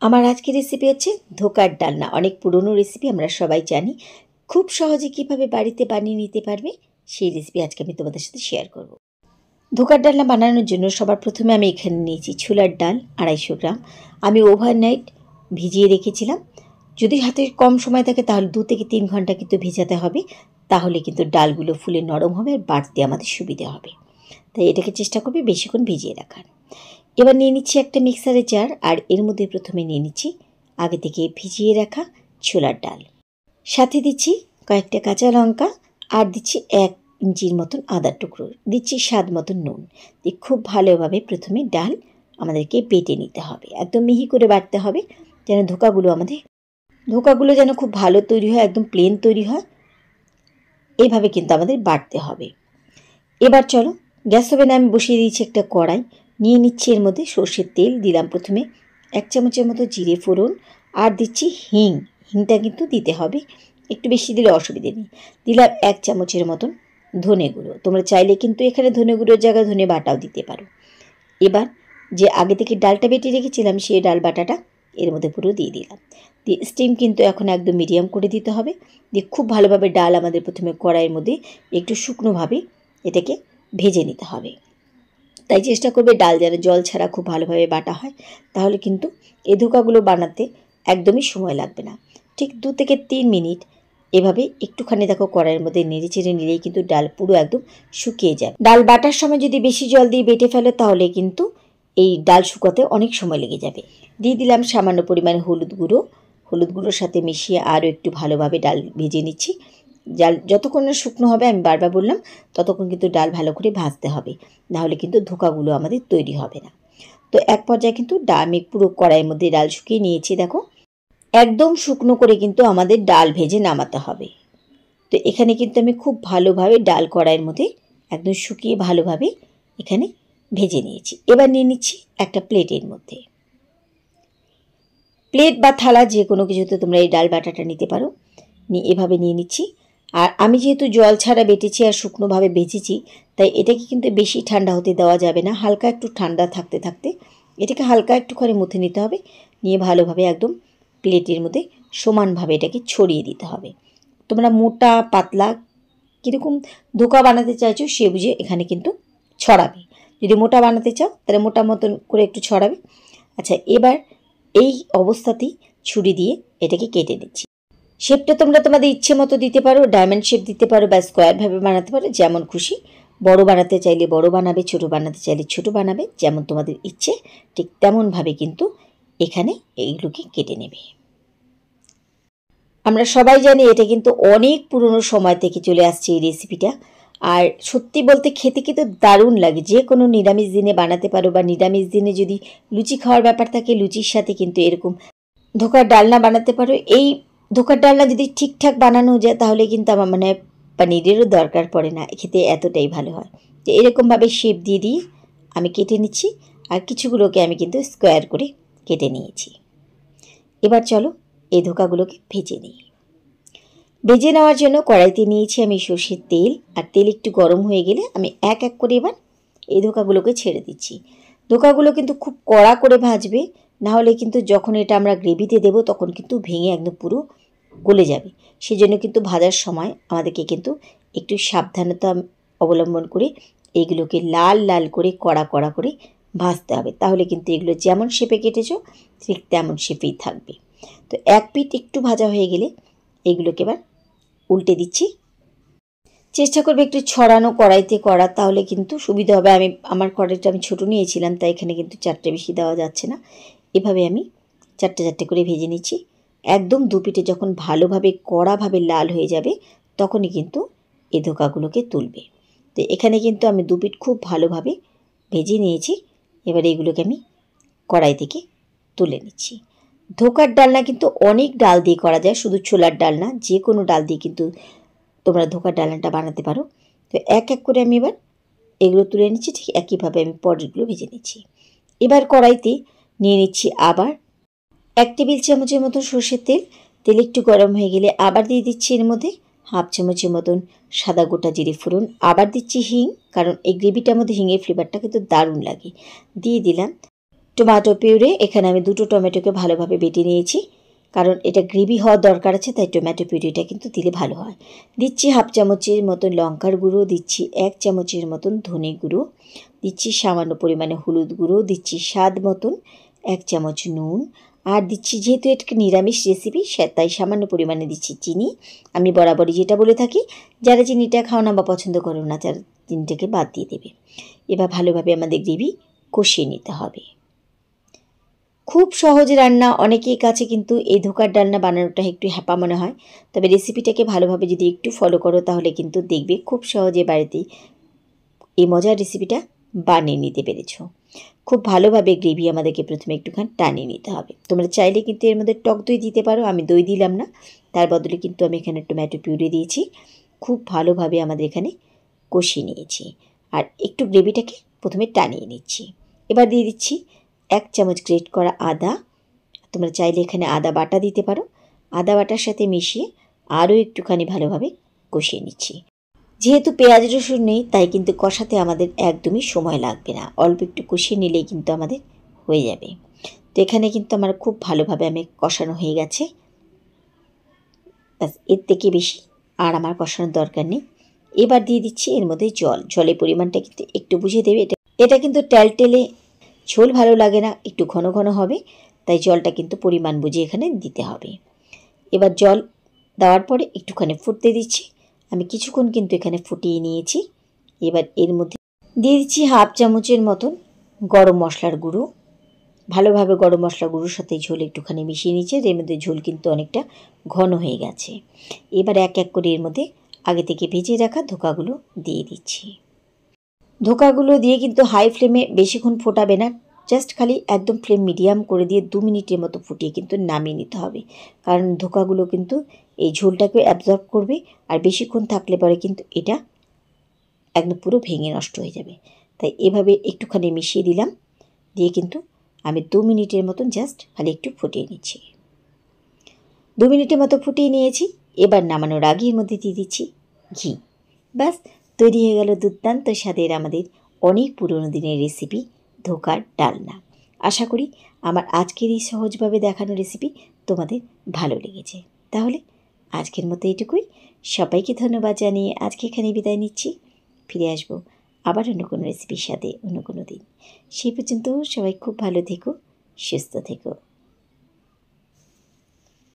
আমার আজকের রেসিপি হচ্ছে ধোকার ডালনা। অনেক পুরনো রেসিপি, আমরা সবাই জানি। খুব সহজে কিভাবে বাড়িতে বানিয়ে নিতে পারবে সেই রেসিপি আজকে আমি তোমাদের সাথে শেয়ার করব। ধোকার ডালনা বানানোর জন্য সবার প্রথমে আমি এখানে নিয়েছি ছোলার ডাল 250 গ্রাম। আমি ওভারনাইট ভিজিয়ে রেখেছিলাম। যদি হাতে কম সময় থাকে তাহলে 2 থেকে 3 ঘন্টা কিন্তু ভেজাতে হবে, তাহলে কিন্তু ডালগুলো ফুলে নরম হবে আর বাটতে আমাদের সুবিধা হবে। তাই এটাকে চেষ্টা করবে বেশিক্ষণ ভিজিয়ে রাখার। এবার নিয়ে নিচ্ছি একটা মিক্সারের জার, আর এর মধ্যে প্রথমে নিয়ে নিচ্ছি আগে থেকে ভিজিয়ে রাখা ছোলার ডাল। সাথে দিচ্ছি কয়েকটা কাঁচা লঙ্কা, আর দিচ্ছি 1 ইঞ্চির মতন আদার টুকরো, দিচ্ছি স্বাদ মতন নুন। দিয়ে খুব ভালোভাবে প্রথমে ডাল আমাদেরকে বেটে নিতে হবে, একদম মিহি করে বাটতে হবে, যেন ধোকাগুলো যেন খুব ভালো তৈরি হয়, একদম প্লেন তৈরি হয়। এইভাবে কিন্তু আমাদের বাটতে হবে। এবার চলো, গ্যাস ওভেনে আমি বসিয়ে দিয়েছি একটা কড়াই। নিয়ে নিচ্ছি এর মধ্যে সর্ষের তেল, দিলাম প্রথমে 1 চামচের মতো জিরে ফোড়ন, আর দিচ্ছি হিংটা কিন্তু দিতে হবে, একটু বেশি দিলে অসুবিধে নেই। দিলাম 1 চামচের মতন ধনে গুঁড়ো, তোমরা চাইলে কিন্তু এখানে ধনে গুঁড়োর জায়গায় ধনে বাটাও দিতে পারো। এবার যে আগে থেকে ডালটা বেটে রেখেছিলাম সেই ডাল বাটাটা এর মধ্যে পুরো দিয়ে দিলাম। দিয়ে স্টিম কিন্তু এখন একদম মিডিয়াম করে দিতে হবে। দিয়ে খুব ভালোভাবে ডাল আমাদের প্রথমে কড়াইয়ের মধ্যে একটু শুকনোভাবে এটাকে ভেজে নিতে হবে। তাই চেষ্টা করবে ডাল যেন জল ছাড়া খুব ভালোভাবে বাটা হয়, তাহলে কিন্তু এই ধোকাগুলো বানাতে একদমই সময় লাগবে না। ঠিক 2 থেকে 3 মিনিট এভাবে একটুখানি দেখো কড়াইয়ের মধ্যে নেড়ে চেড়ে নিলেই কিন্তু ডাল পুরো একদম শুকিয়ে যায়। ডাল বাটার সময় যদি বেশি জল দিয়ে বেটে ফেলো তাহলে কিন্তু এই ডাল শুকাতে অনেক সময় লেগে যাবে। দিয়ে দিলাম সামান্য পরিমাণে হলুদ গুঁড়োর সাথে মিশিয়ে আরও একটু ভালোভাবে ডাল ভেজে নিচ্ছি। ডাল যতক্ষণ না শুকনো হবে, আমি বারবার বললাম, ততক্ষণ কিন্তু ডাল ভালো করে ভাজতে হবে, নাহলে কিন্তু ধোকাগুলো আমাদের তৈরি হবে না। তো এক পর্যায়ে কিন্তু আমি পুরো কড়াইয়ের মধ্যে ডাল শুকিয়ে নিয়েছি। দেখো, একদম শুকনো করে কিন্তু আমাদের ডাল ভেজে নামাতে হবে। তো এখানে কিন্তু আমি খুব ভালোভাবে ডাল কড়াইয়ের মধ্যে একদম শুকিয়ে ভালোভাবে এখানে ভেজে নিয়েছি। এবার নিয়ে নিচ্ছি একটা প্লেটের মধ্যে। প্লেট বা থালা যে কোনো কিছুতে তোমরা এই ডাল বাটাটা নিতে পারো। এভাবে নিয়ে নিচ্ছি। আর আমি যেহেতু জল ছাড়া বেটেছি আর শুকনোভাবে বেঁচেছি, তাই এটাকে কিন্তু বেশি ঠান্ডা হতে দেওয়া যাবে না। হালকা একটু ঠান্ডা থাকতে থাকতে এটাকে হালকা একটুখানি মুথে নিতে হবে। নিয়ে ভালোভাবে একদম প্লেটের মধ্যে সমানভাবে এটাকে ছড়িয়ে দিতে হবে। তোমরা মোটা পাতলা কীরকম ধোকা বানাতে চাইছো সে বুঝে এখানে কিন্তু ছড়াবে। যদি মোটা বানাতে চাও তাহলে মোটা মতন করে একটু ছড়াবে। আচ্ছা, এবার এই অবস্থাতেই ছুরি দিয়ে এটাকে কেটে নিচ্ছি। শেপটা তোমরা তোমাদের ইচ্ছে মতো দিতে পারো, ডায়মন্ড শেপ দিতে পারো বা স্কোয়ারভাবে বানাতে পারো, যেমন খুশি। বড় বানাতে চাইলে বড় বানাবে, ছোট বানাতে চাইলে ছোট বানাবে, যেমন তোমাদের ইচ্ছে ঠিক তেমনভাবে কিন্তু এখানে এইগুলোকে কেটে নেবে। আমরা সবাই জানি এটা কিন্তু অনেক পুরনো সময় থেকে চলে আসছে এই রেসিপিটা। আর সত্যি বলতে খেতে কিন্তু দারুণ লাগে। যে কোনো নিরামিষ দিনে বানাতে পারো, বা নিরামিষ দিনে যদি লুচি খাওয়ার ব্যাপার থাকে, লুচির সাথে কিন্তু এরকম ধোকার ডালনা বানাতে পারো। এই ধোকার ডালনা যদি ঠিকঠাক বানানো যায় তাহলে কিন্তু আমার মনে হয় পনিরেরও দরকার পড়ে না, খেতে এতটাই ভালো হয়। তো এরকমভাবে শেপ দিয়ে দিয়ে আমি কেটে নিচ্ছি, আর কিছুগুলোকে আমি কিন্তু স্কোয়ার করে কেটে নিয়েছি। এবার চলো এই ধোকাগুলোকে ভেজে নিই। ভেজে নেওয়ার জন্য কড়াইতে নিয়েছি আমি সর্ষের তেল, আর তেল একটু গরম হয়ে গেলে আমি এক এক করে এবার এই ধোকাগুলোকে ছেড়ে দিচ্ছি। ধোকাগুলো কিন্তু খুব কড়া করে ভাজবে, নাহলে কিন্তু যখন এটা আমরা গ্রেভিতে দেবো তখন কিন্তু ভেঙে একদম পুরো গলে যাবে। সেজন্য কিন্তু ভাজার সময় আমাদেরকে কিন্তু একটু সাবধানতা অবলম্বন করে এইগুলোকে লাল লাল করে কড়া কড়া করে ভাজতে হবে, তাহলে কিন্তু এগুলো যেমন শেপে কেটেছো ঠিক তেমন শেপেই থাকবে। তো এক পিঠ একটু ভাজা হয়ে গেলে এইগুলোকে এবার উল্টে দিচ্ছি। চেষ্টা করবে একটু ছড়ানো কড়াইতে করা, তাহলে কিন্তু সুবিধা হবে। আমার কড়াইটা আমি ছোটো নিয়েছিলাম, তাই এখানে কিন্তু 4টে বেশি দেওয়া যাচ্ছে না। এভাবে আমি 4টে করে ভেজে নিচ্ছি। একদম দুপিঠে যখন ভালোভাবে কড়াভাবে লাল হয়ে যাবে তখনই কিন্তু এই ধোকাগুলোকে তুলবে। তো এখানে কিন্তু আমি দুপিঠ খুব ভালোভাবে ভেজে নিয়েছি। এবার এইগুলোকে আমি কড়াই থেকে তুলে নিচ্ছি। ধোকার ডালনা কিন্তু অনেক ডাল দিয়ে করা যায়, শুধু ছোলার ডাল না, যে কোনো ডাল দিয়ে কিন্তু তোমরা ধোকার ডালনাটা বানাতে পারো। তো এক এক করে আমি এবার এগুলো তুলে নিচ্ছি। ঠিক একইভাবে আমি পরেরগুলো ভেজে নিচ্ছি। এবার কড়াইতে নিয়ে নিচ্ছি আবার 1 টেবিল চামচের মতন সর্ষের তেল। তেল একটু গরম হয়ে গেলে আবার দিয়ে দিচ্ছি এর মধ্যে 1/2 চামচের মতন সাদা গোটা জিরে ফোড়ন। আবার দিচ্ছি হিং, কারণ এই গ্রেভিটার মধ্যে হিঙের ফ্লেভারটা কিন্তু দারুণ লাগে। দিয়ে দিলাম টমেটো পিউরে এখানে আমি দুটো টমেটোকে ভালোভাবে বেটে নিয়েছি, কারণ এটা গ্রেভি হওয়ার দরকার আছে, তাই টমেটো পিউরিটা কিন্তু দিলে ভালো হয়। দিচ্ছি হাফ চামচের মতন লঙ্কার গুঁড়ো, দিচ্ছি 1 চামচের মতন ধনে গুঁড়ো, দিচ্ছি সামান্য পরিমাণে হলুদ গুঁড়ো, দিচ্ছি স্বাদ মতন 1 চামচ নুন, আর দিচ্ছি, যেহেতু এটা নিরামিষ রেসিপি তাই সামান্য পরিমাণে দিচ্ছি চিনি। আমি বরাবরই যেটা বলে থাকি, যারা চিনিটা খাও না বা পছন্দ করো না, তারা চিনিটাকে বাদ দিয়ে দেবে। এবার ভালোভাবে আমাদের গ্রেভি কষিয়ে নিতে হবে। খুব সহজ রান্না, অনেকের কাছে কিন্তু এই ধোকার ডালনা বানানোটা একটু হ্যাপা মনে হয়, তবে রেসিপিটাকে ভালোভাবে যদি একটু ফলো করো তাহলে কিন্তু দেখবে খুব সহজে বাড়িতেই এই মজার রেসিপিটা বানিয়ে নিতে পেরেছ। খুব ভালোভাবে গ্রেভি আমাদেরকে প্রথমে একটুখানি টানিয়ে নিতে হবে। তোমরা চাইলে কিন্তু এর মধ্যে টক দই দিতে পারো, আমি দই দিলাম না, তার বদলে কিন্তু আমি এখানে টমেটো পিউরি দিয়েছি। খুব ভালোভাবে আমাদের এখানে কষিয়ে নিয়েছি, আর একটু গ্রেভিটাকে প্রথমে টানিয়ে নিচ্ছি। এবার দিয়ে দিচ্ছি 1 চামচ গ্রেট করা আদা। তোমরা চাইলে এখানে আদা বাটা দিতে পারো। আদা বাটার সাথে মিশিয়ে আরও একটুখানি ভালোভাবে কষিয়ে নিচ্ছি। যেহেতু পেঁয়াজ রসুন নেই, তাই কিন্তু কষাতে আমাদের একদমই সময় লাগবে না, অল্প একটু কষিয়ে নিলেই কিন্তু আমাদের হয়ে যাবে। তো এখানে কিন্তু আমার খুব ভালোভাবে কষানো হয়ে গেছে, ব্যাস, এর থেকে বেশি আর আমার কষানোর দরকার নেই। এবার দিয়ে দিচ্ছি এর মধ্যে জল। জলের পরিমাণটা কিন্তু একটু বুঝে দেবে, এটা কিন্তু টেলে ঝোল ভালো লাগে না, একটু ঘন ঘন হবে, তাই জলটা কিন্তু পরিমাণ বুঝে এখানে দিতে হবে। এবার জল দেওয়ার পরে একটুখানি ফুটতে দিচ্ছি। আমি কিছুক্ষণ কিন্তু এখানে ফুটিয়ে নিয়েছি। এবার এর মধ্যে দিয়ে দিচ্ছি হাফ চামচের মতন গরম মশলার গুঁড়ো। ভালোভাবে গরম মশলা গুঁড়োর সাথে ঝোল একটুখানি মিশিয়ে নিচ্ছে, এর মধ্যে ঝোল কিন্তু অনেকটা ঘন হয়ে গেছে। এবার এক এক করে এর মধ্যে আগে থেকে ভেজে রাখা ধোকাগুলো দিয়ে দিচ্ছি। ধোকাগুলো দিয়ে কিন্তু হাই ফ্লেমে বেশিক্ষণ ফোটাবে না, জাস্ট খালি একদম ফ্লেম মিডিয়াম করে দিয়ে 2 মিনিটের মতো ফুটিয়ে কিন্তু নামিয়ে নিতে হবে, কারণ ধোকাগুলো কিন্তু এই ঝোলটাকে অ্যাবজর্ব করবে, আর বেশিক্ষণ থাকলে পরে কিন্তু এটা একদম পুরো ভেঙে নষ্ট হয়ে যাবে। তাই এভাবে একটুখানি মিশিয়ে দিলাম, দিয়ে কিন্তু আমি 2 মিনিটের মতন জাস্ট খালি একটু ফুটিয়ে নিচ্ছি। 2 মিনিটের মতো ফুটিয়ে নিয়েছি। এবার নামানোর আগে এর মধ্যে দিয়ে দিচ্ছি ঘি। ব্যাস, তৈরি হয়ে গেল দুর্দান্ত স্বাদের আমাদের অনেক পুরনো দিনের রেসিপি ধোকার ডালনা। আশা করি আমার আজকের এই সহজভাবে দেখানো রেসিপি তোমাদের ভালো লেগেছে। তাহলে আজকের মতো এইটুকুই। সবাইকে ধন্যবাদ জানিয়ে আজকে এখানে বিদায় নিচ্ছি। ফিরে আসবো আবার অন্য কোনো রেসিপির সাথে অন্য কোনো দিন। সেই পর্যন্ত সবাই খুব ভালো থেকো, সুস্থ থেকো।